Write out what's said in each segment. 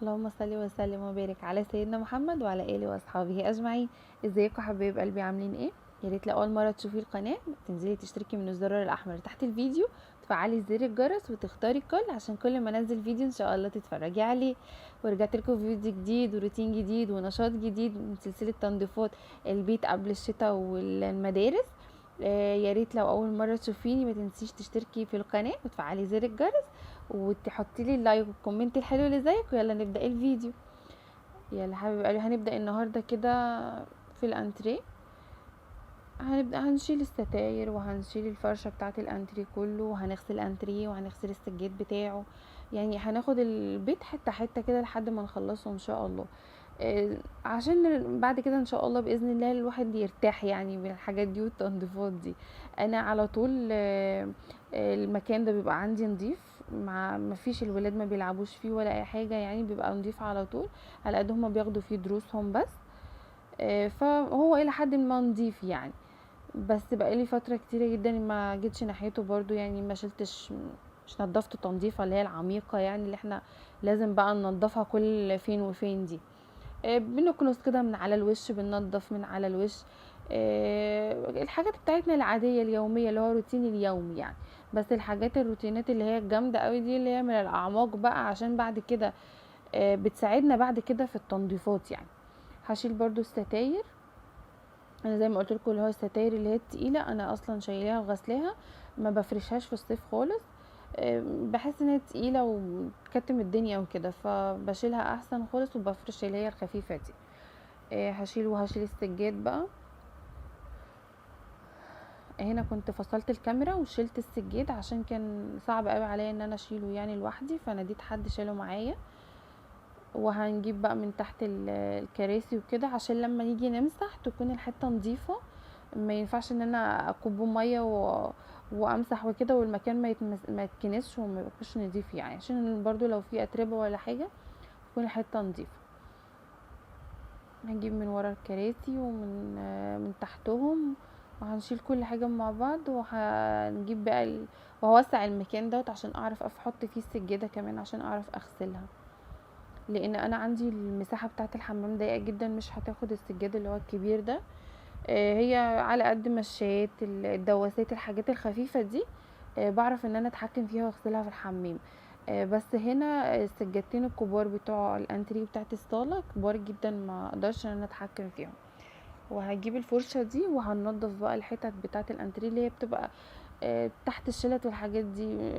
اللهم صل وسلم وبارك على سيدنا محمد وعلى اله واصحابه اجمعين. ازيكم حبايب قلبي، عاملين ايه؟ يا ريت لو اول مره تشوفي القناه تنزلي تشتركي من الزرار الاحمر تحت الفيديو، تفعلي زر الجرس وتختاري الكل عشان كل ما انزل فيديو ان شاء الله تتفرجي عليه. ورجعت لكم فيديو جديد وروتين جديد ونشاط جديد من سلسله تنظيفات البيت قبل الشتاء والمدارس. يا ريت لو اول مره تشوفيني ما تنسيش تشتركي في القناه وتفعلي زر الجرس وتحطي لي اللايك والكومنت الحلو اللي زيك، ويلا نبدا الفيديو. يلا حبيبي قالوا هنبدا النهارده كده في الانتريه. هنشيل الستاير وهنشيل الفرشه بتاعه الانتريه كله، وهنغسل الانتريه وهنغسل السجاد بتاعه. يعني هناخد البيت حته حته كده لحد ما نخلصه ان شاء الله. عشان بعد كده ان شاء الله باذن الله الواحد يرتاح يعني من الحاجات دي والتنظيفات دي. انا على طول المكان ده بيبقى عندي نظيف، ما فيش الولاد ما بيلعبوش فيه ولا اي حاجه، يعني بيبقى نظيف على طول. على قد هما بياخدوا فيه دروسهم بس. فهو الى حد ما نظيف يعني. بس بقالي فتره كتيره جدا ما جيتش ناحيته برضو، يعني ما شلتش، مش نضفت التنظيفه اللي هي العميقه، يعني اللي احنا لازم بقى ننضفها كل فين وفين دي. بنكنس كده من على الوش، بننضف من على الوش. الحاجات بتاعتنا العادية اليومية اللي هو روتين اليوم يعني. بس الحاجات الروتينات اللي هي الجامدة قوي دي اللي هي من الاعماق بقى، عشان بعد كده بتساعدنا بعد كده في التنظيفات يعني. هشيل برضو الستاير. انا زي ما قلت لكم اللي هو الستاير اللي هي التقيلة انا اصلا شايلاها وغسلاها، ما بفرشهاش في الصيف خالص. بحس ان هي تقيلة وتكتم الدنيا وكده، فبشيلها احسن خالص وبفرش اللي هي الخفيفة دي. هشيل السجاد بقى. هنا كنت فصلت الكاميرا وشلت السجاد عشان كان صعب قوي عليا ان انا اشيله يعني لوحدي، فناديت حد شاله معايا. وهنجيب بقى من تحت الكراسي وكده عشان لما نيجي نمسح تكون الحته نظيفه. ما ينفعش ان انا اكب ميه وامسح وكده والمكان ما يتكنسش وما يبقاش نظيف، يعني عشان برضو لو في اتربه ولا حاجه تكون الحته نظيفه. هنجيب من ورا الكراسي ومن من تحتهم، وهنشيل كل حاجة مع بعض، وهنجيب بقى وهوسع المكان دوت عشان اعرف احط فيه السجادة كمان عشان اعرف اغسلها. لان انا عندي المساحة بتاعة الحمام ضيقة جدا، مش هتاخد السجاد اللي هو الكبير ده. هي على قد مشايات الدواسات الحاجات الخفيفة دي. بعرف ان انا اتحكم فيها واغسلها في الحمام. بس هنا السجادتين الكبار بتوع الانتري بتاعت الصالة كبار جدا، ما اقدرش ان انا اتحكم فيهم. وهجيب الفرشة دي وهنضف بقى الحتت بتاعت الانتري اللي هي بتبقى تحت الشلت والحاجات دي.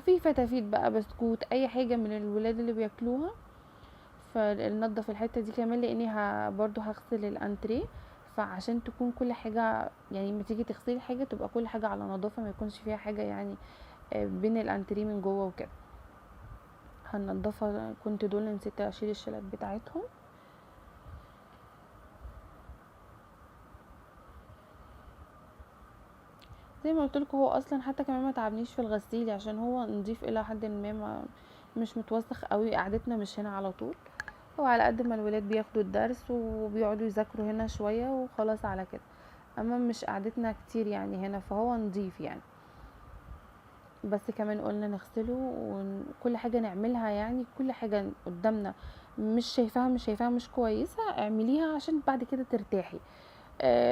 في فتافيت بقى، بسكوت، اي حاجة من الولاد اللي بياكلوها. فننضف الحته دي كمان لاني برضو هغسل الانتريه. فعشان تكون كل حاجه يعني لما تيجي تغسلي حاجه تبقى كل حاجه على نظافه، ما يكونش فيها حاجه يعني بين الانتريه من جوه وكده. هننضفها. كنت دول نسيت اشيل الشلات بتاعتهم. زي ما قلت لكم هو اصلا حتى كمان ما تعبنيش في الغسيل عشان هو نضيف الى حد ما مش متوسخ قوي. قعدتنا مش هنا على طول، وعلى قد ما الولاد بياخدوا الدرس وبيقعدوا يذاكروا هنا شويه وخلاص على كده. اما مش قعدتنا كتير يعني هنا، فهو نضيف يعني. بس كمان قلنا نغسله وكل حاجة نعملها، يعني كل حاجة قدامنا مش شايفاها مش كويسة اعمليها عشان بعد كده ترتاحي.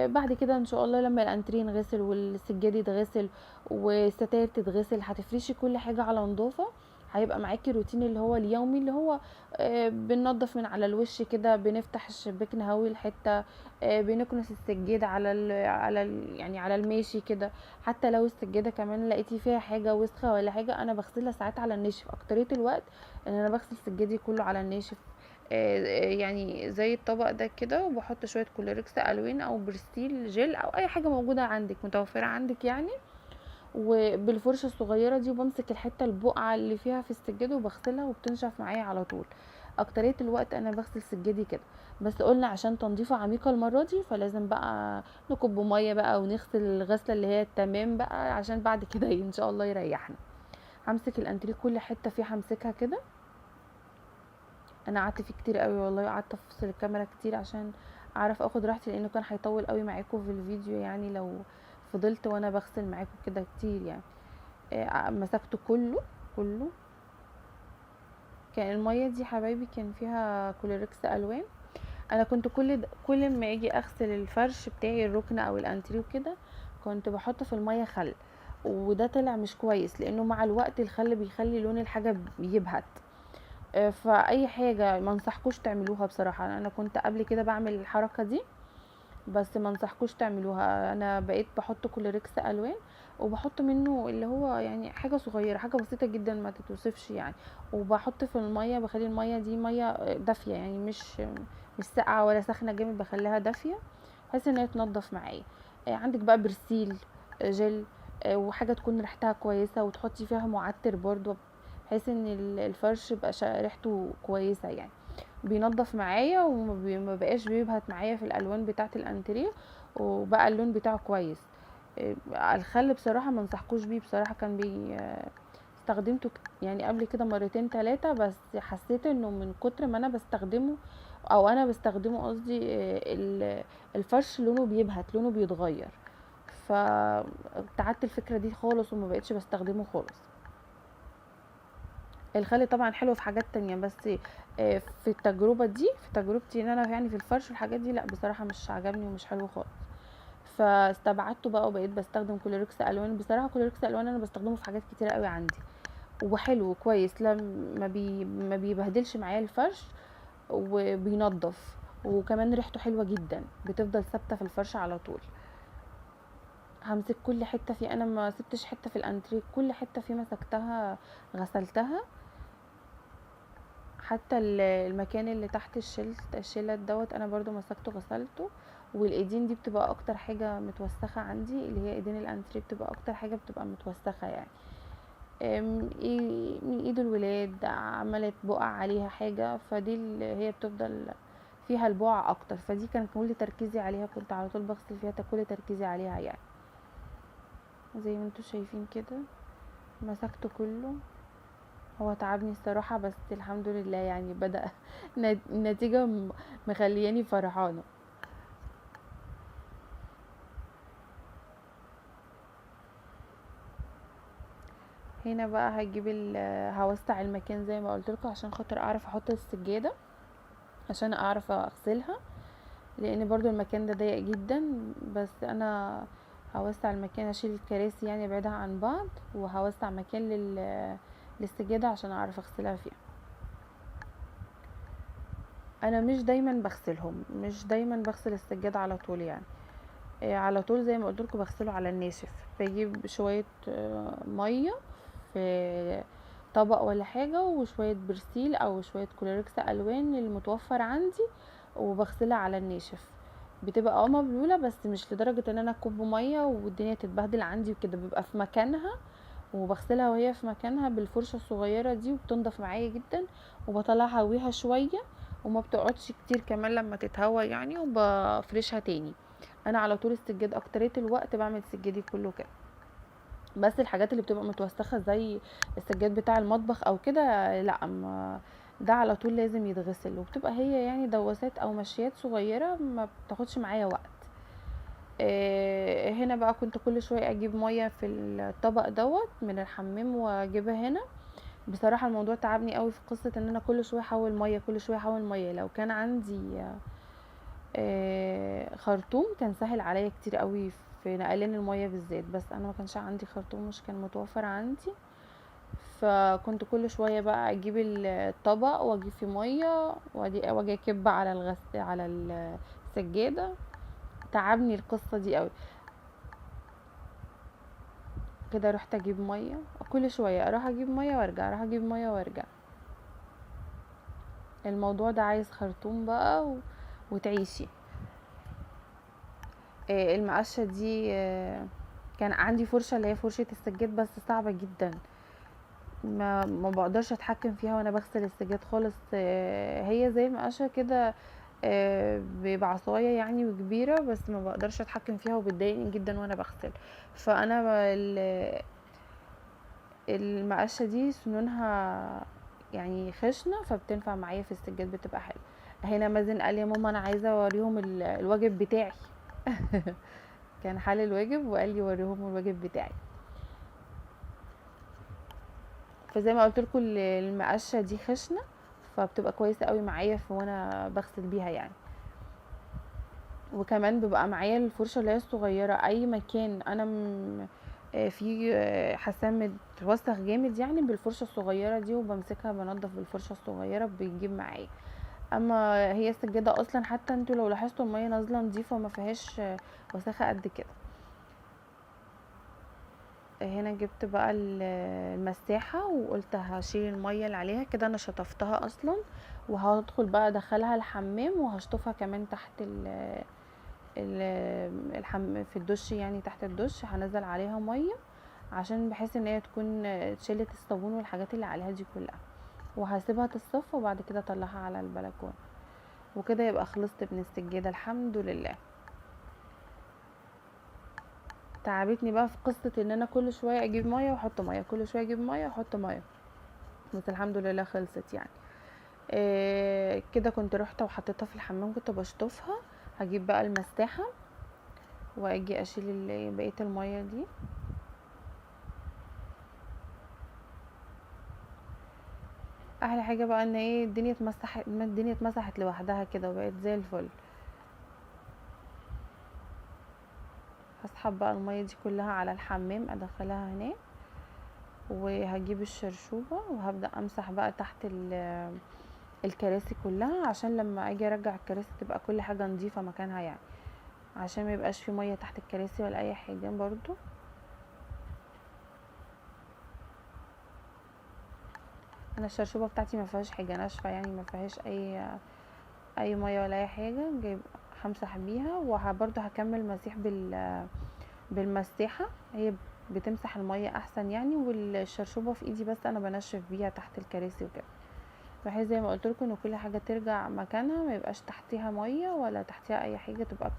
بعد كده ان شاء الله لما الانترين غسل والسجاد يتغسل والستاير تتغسل هتفرشي كل حاجة على نظافة. هيبقى معاكي روتين اللي هو اليومي اللي هو بننضف من على الوش كده، بنفتح الشباك نهوي الحتة. بنكنس السجاد يعني على الماشي كده. حتى لو السجادة كمان لقيتي فيها حاجة وسخة ولا حاجة انا بغسلها ساعات على الناشف اكترية الوقت، ان انا بغسل سجادي كله على الناشف. يعني زي الطبق ده كده، وبحط شويه كلوركس الوين او برستيل جل او اي حاجه موجوده عندك متوفره عندك يعني. وبالفرشه الصغيره دي وبمسك الحته البقعه اللي فيها في السجاده وبغسلها وبتنشف معايا على طول. اكترية الوقت انا بغسل سجادي كده. بس قلنا عشان تنظيفه عميقه المره دي فلازم بقى نكب ميه بقى ونغسل الغسله اللي هي التمام بقى عشان بعد كده ان شاء الله يريحنا. همسك الانتريه كل حته فيه همسكها كده. انا قعدت فيه كتير قوي والله، قعدت افصل الكاميرا كتير عشان اعرف اخد راحتي لانه كان هيطول قوي معاكم في الفيديو، يعني لو فضلت وانا بغسل معاكم كده كتير يعني. مسكته كله. كله كان الميه دي حبايبي كان فيها كلوركس الوان. انا كنت كل ما اجي اغسل الفرش بتاعي الركن او الانتريه وكده كنت بحط في الميه خل، وده طلع مش كويس لانه مع الوقت الخل بيخلي لون الحاجه يبهت. فاي حاجه ما انصحكوش تعملوها بصراحه. انا كنت قبل كده بعمل الحركه دي، بس ما انصحكوش تعملوها. انا بقيت بحط كلوريكس الوان، وبحط منه اللي هو يعني حاجه صغيره، حاجه بسيطه جدا ما تتوصفش يعني. وبحط في الميه، بخلي الميه دي ميه دافيه يعني، مش ساقعه ولا سخنه جامد، بخليها دافيه بحيث ان هي تنضف معايا. عندك بقى برسيل، جل، وحاجه تكون ريحتها كويسه، وتحطي فيها معطر برضو بحيث ان الفرش يبقى ريحته كويسه يعني. بينضف معايا وما بقاش بيبهت معايا في الالوان بتاعه الانتريه، وبقى اللون بتاعه كويس. الخل بصراحه ما انصحكوش بيه بصراحه. كان استخدمته يعني قبل كده مرتين تلاتة، بس حسيت انه من كتر ما انا بستخدمه، او انا بستخدمه قصدي، الفرش لونه بيبهت، لونه بيتغير. فابتعدت الفكره دي خالص وما بقتش بستخدمه خالص. الخل طبعا حلو في حاجات تانية، بس في التجربة دي، في تجربتي ان انا يعني في الفرش والحاجات دي، لا بصراحة مش عجبني ومش حلو خالص. فاستبعدته بقى وبقيت بستخدم كلوركس الوان. بصراحة كلوركس الوان انا بستخدمه في حاجات كتيرة قوي عندي، وحلو كويس. لا ما بيبهدلش معايا الفرش، وبينضف، وكمان ريحته حلوة جدا، بتفضل ثابتة في الفرش على طول. همسك كل حتة فيه، انا ما سبتش حتة في الانتريه، كل حتة فيه مسكتها غسلتها. حتى المكان اللي تحت الشلت دوت انا برضو مسكته غسلته. والايدين دي بتبقى اكتر حاجة متوسخة عندي، اللي هي ايدين الانتريه بتبقى اكتر حاجة بتبقى متوسخة يعني. من ايد الولاد عملت بقع عليها حاجة، فدي اللي هي بتفضل فيها البقع اكتر، فدي كان كل تركيزي عليها، كنت على طول بغسل فيها، كل تركيزي عليها يعني. زي ما انتوا شايفين كده مسكته كله. هو تعبني الصراحة، بس الحمد لله يعني بدأ النتيجة مخلياني فرحانة. هنا بقى هوسع المكان زي ما قلت لكم عشان خاطر اعرف احط السجادة، عشان اعرف اغسلها، لان برضو المكان ده ضيق جدا. بس انا هوسع المكان، اشيل الكراسي يعني ابعدها عن بعض، وهوسع مكان للسجادة عشان اعرف اغسلها فيها. انا مش دايما بغسلهم، مش دايما بغسل السجادة على طول يعني. على طول زي ما قلت لكم بغسله على الناشف. بجيب شويه ميه في طبق ولا حاجه، وشويه برسيل او شويه كلوركس الوان المتوفر عندي، وبغسلها على الناشف. بتبقى مبلوله، بس مش لدرجه ان انا اكب ميه والدنيا تتبهدل عندي وكده، بيبقى في مكانها. وبغسلها وهي في مكانها بالفرشه الصغيره دي، وبتنضف معايا جدا. وبطلعها اهويها شويه، وما بتقعدش كتير كمان لما تتهوى يعني، وبفرشها تاني. انا على طول السجاد اكترية الوقت بعمل سجادي كله كده. بس الحاجات اللي بتبقى متوسخه زي السجاد بتاع المطبخ او كده، لا، ما ده على طول لازم يتغسل، وبتبقى هي يعني دواسات او مشيات صغيره ما بتاخدش معايا وقت. هنا بقى كنت كل شويه اجيب ميه في الطبق دوت من الحمام واجيبها هنا. بصراحه الموضوع تعبني قوي في قصه ان انا كل شويه احول ميه، كل شويه احول ميه. لو كان عندي خرطوم كان سهل عليا كتير قوي في نقلين المية بالذات، بس انا ما كانش عندي خرطوم، مش كان متوفر عندي. فكنت كل شوية بقى اجيب الطبق واجيب فيه مية، واجي اكب على على السجادة. تعبني القصة دي قوي. كده رحت اجيب مية، كل شوية اروح اجيب مية وارجع، اروح اجيب مية وارجع. الموضوع ده عايز خرطوم بقى وتعيشي. المقشة دي كان عندي فرشة اللي هي فرشة السجاد، بس صعبة جدا، ما بقدرش اتحكم فيها وانا بغسل السجاد خالص. هي زي المقشة كده، بعصاية يعني وكبيرة، بس ما بقدرش اتحكم فيها وبتضايقني جدا وانا بغسل. فانا المقشة دي سنونها يعني خشنة، فبتنفع معايا في السجاد، بتبقى حلوة. هنا مازن قال لي يا ماما انا عايزة اوريهم الواجب بتاعي. كان حل الواجب وقال لي وريهم الواجب بتاعي. فزي ما قلت لكم المقشه دي خشنه، فبتبقى كويسه قوي معايا وانا بغسل بيها يعني. وكمان بيبقى معايا الفرشه اللي هي الصغيره، اي مكان انا في حسام متوسخ جامد يعني بالفرشه الصغيره دي، وبمسكها بنضف بالفرشه الصغيره بيجيب معايا. اما هي السجاده اصلا حتى انتوا لو لاحظتوا الميه نازله نظيفه ما فيهاش وساخه قد كده. هنا جبت بقى المساحه وقلت هشيل الميه اللي عليها كده، انا شطفتها اصلا، وهدخل بقى ادخلها الحمام وهشطفها كمان تحت في الدش يعني، تحت الدش هنزل عليها ميه عشان بحيث ان هي تكون اتشالت الصابون والحاجات اللي عليها دي كلها، وهسيبها تتصفى وبعد كده اطلعها على البلكونه. وكده يبقى خلصت من السجاده الحمد لله. تعبتني بقى في قصه ان انا كل شويه اجيب ميه واحط ميه، كل شويه اجيب ميه واحط ميه، بس الحمد لله خلصت يعني. كده كنت رحت وحطيتها في الحمام كنت بشطفها. هجيب بقى المساحه واجي اشيل بقيه الميه دي. احلى حاجه بقى ان ايه الدنيا اتمسحت لوحدها كده وبقت زي الفل. هسحب بقى الميه دي كلها على الحمام ادخلها هناك، وهجيب الشرشوبه وهبدا امسح بقى تحت الكراسي كلها، عشان لما اجي ارجع الكراسي تبقى كل حاجه نظيفه مكانها يعني، عشان ما يبقاش في ميه تحت الكراسي ولا اي حاجه برضو. انا الشرشوبه بتاعتي ما فيهاش حاجه ناشفه يعني، ما فيهاش اي ميه ولا اي حاجه، جايب همسح بيها. وبرضو هكمل مسيح بالمساحه، هي بتمسح الميه احسن يعني، والشرشوبه في ايدي بس انا بنشف بيها تحت الكراسي وكده، بحيث زي ما قلت لكم ان كل حاجه ترجع مكانها، ما يبقاش تحتيها ميه ولا تحتيها اي حاجه، تبقى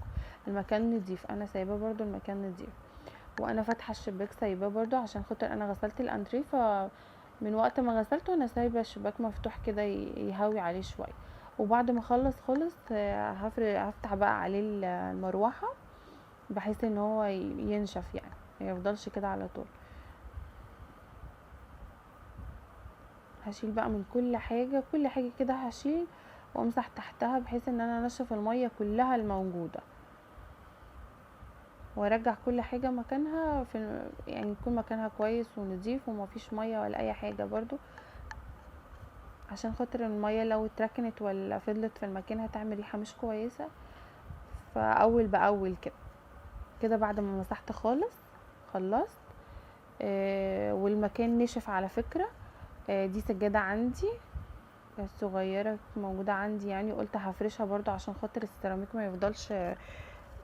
المكان نضيف. انا سايباه برضو المكان نضيف، وانا فاتحه الشباك سايباه برضو عشان خاطر انا غسلت الانتريه، من وقت ما غسلته انا سايبه الشباك مفتوح كده يهوي عليه شويه. وبعد ما اخلص خالص هفتح بقى عليه المروحه بحيث ان هو ينشف يعني، ما يفضلش كده على طول. هشيل بقى من كل حاجه كده هشيل وامسح تحتها بحيث ان انا انشف الميه كلها الموجوده، وارجع كل حاجه مكانها يعني يكون مكانها كويس ونضيف ومفيش ميه ولا اي حاجه برضو، عشان خاطر الميه لو اتركنت ولا فضلت في المكان هتعمل ريحه مش كويسه. فاول باول كده كده بعد ما مسحت خالص خلصت. والمكان نشف على فكره. دي سجاده عندي الصغيره موجوده عندي يعني، قلت هفرشها برضو عشان خاطر السيراميك ما يفضلش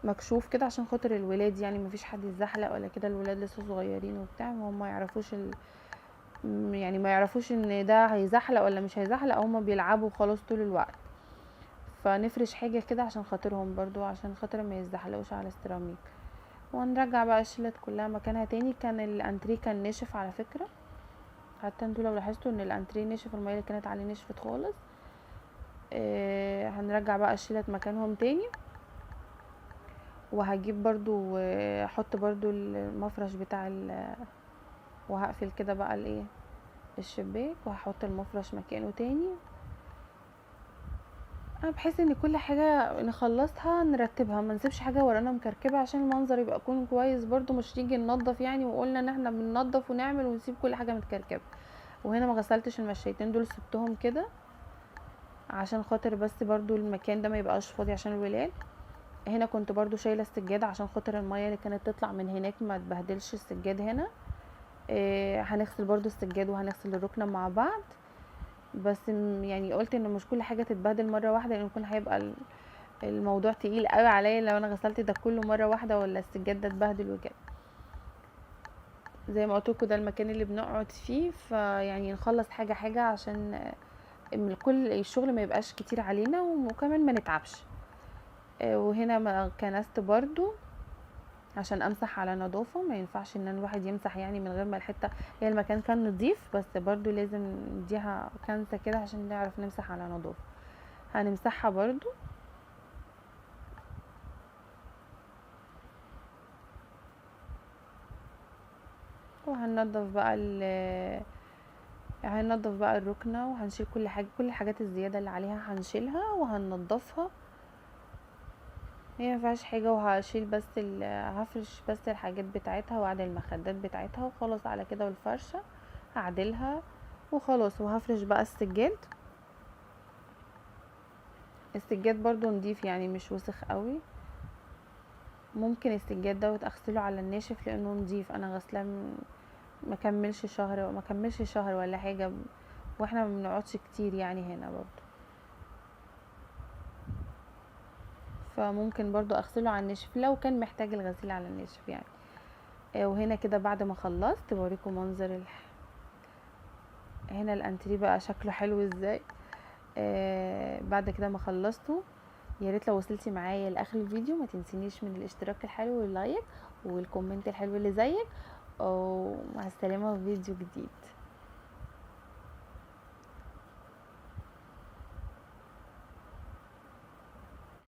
مكشوف كده، عشان خاطر الولاد يعني مفيش حد يتزحلق ولا كده، الولاد لسه صغيرين وبتاع وهم ما يعرفوش يعني ما يعرفوش ان ده هيزحلق ولا مش هيزحلق، هم بيلعبوا خلاص طول الوقت، فنفرش حاجه كده عشان خاطرهم برضو، عشان خاطر ما يزحلقوش على السيراميك. ونرجع بقى الشلت كلها مكانها تاني. كان الانتريه كان نشف على فكره، حتى انتوا لو لاحظتوا ان الانتريه نشف، الميه اللي كانت عليه نشفت خالص. هنرجع بقى الشلت مكانهم تاني، وهجيب برضو احط برضو المفرش بتاع وهقفل كده بقى الايه الشباك، وهحط المفرش مكانه تاني، بحيث ان كل حاجه نخلصها نرتبها، ما نسيبش حاجه ورانا مكركبه، عشان المنظر يبقى يكون كويس برضو، مش نيجي ننضف يعني وقلنا ان احنا بننضف ونعمل ونسيب كل حاجه متكركبه. وهنا ما غسلتش المشايتين دول، سبتهم كده عشان خاطر بس برضو المكان ده ما يبقاش فاضي عشان الولاد. هنا كنت برضو شايله السجاده عشان خاطر الميه اللي كانت تطلع من هناك ما تبهدلش السجاد هنا. هنغسل برضو السجاد وهنغسل الركنه مع بعض، بس يعني قلت ان مش كل حاجه تتبهدل مره واحده، لان يكون هيبقى الموضوع تقيل قوي عليا لو انا غسلت ده كله مره واحده ولا السجاد ده اتبهدل وكده. زي ما قلت لكم ده المكان اللي بنقعد فيه، فيعني نخلص حاجه حاجه عشان كل الشغل ما يبقاش كتير علينا وكمان ما نتعبش. وهنا ما كنست برضو عشان امسح على نظافه، ما ينفعش ان الواحد يمسح يعني من غير ما الحته هي المكان كان نظيف، بس برضو لازم نديها كنسه كده عشان نعرف نمسح على نظافه. هنمسحها برضو. وهننضف بقى هننضف بقى الركنة وهنشيل كل حاجة، كل الحاجات الزيادة اللي عليها هنشيلها وهننضفها. هي مفيهاش حاجة، وهشيل بس هفرش بس الحاجات بتاعتها وأعدل المخدات بتاعتها وخلاص على كده، والفرشة هعدلها وخلاص. وهفرش بقى السجاد. السجاد برضو نضيف يعني مش وسخ قوي. ممكن السجاد دوت اغسله على الناشف لانه نضيف، انا غسلاه ما كملش شهر ولا حاجه، واحنا ما بنقعدش كتير يعني هنا برضو، فممكن برضو اغسله على الناشف لو كان محتاج الغسيل على الناشف يعني. وهنا كده بعد ما خلصت بوريكم منظر هنا الانتريه بقى شكله حلو ازاي. بعد كده ما خلصته، يا ريت لو وصلتي معايا لاخر الفيديو ما تنسينيش من الاشتراك الحلو واللايك والكومنت الحلو اللي زيك. ومع السلامه في فيديو جديد.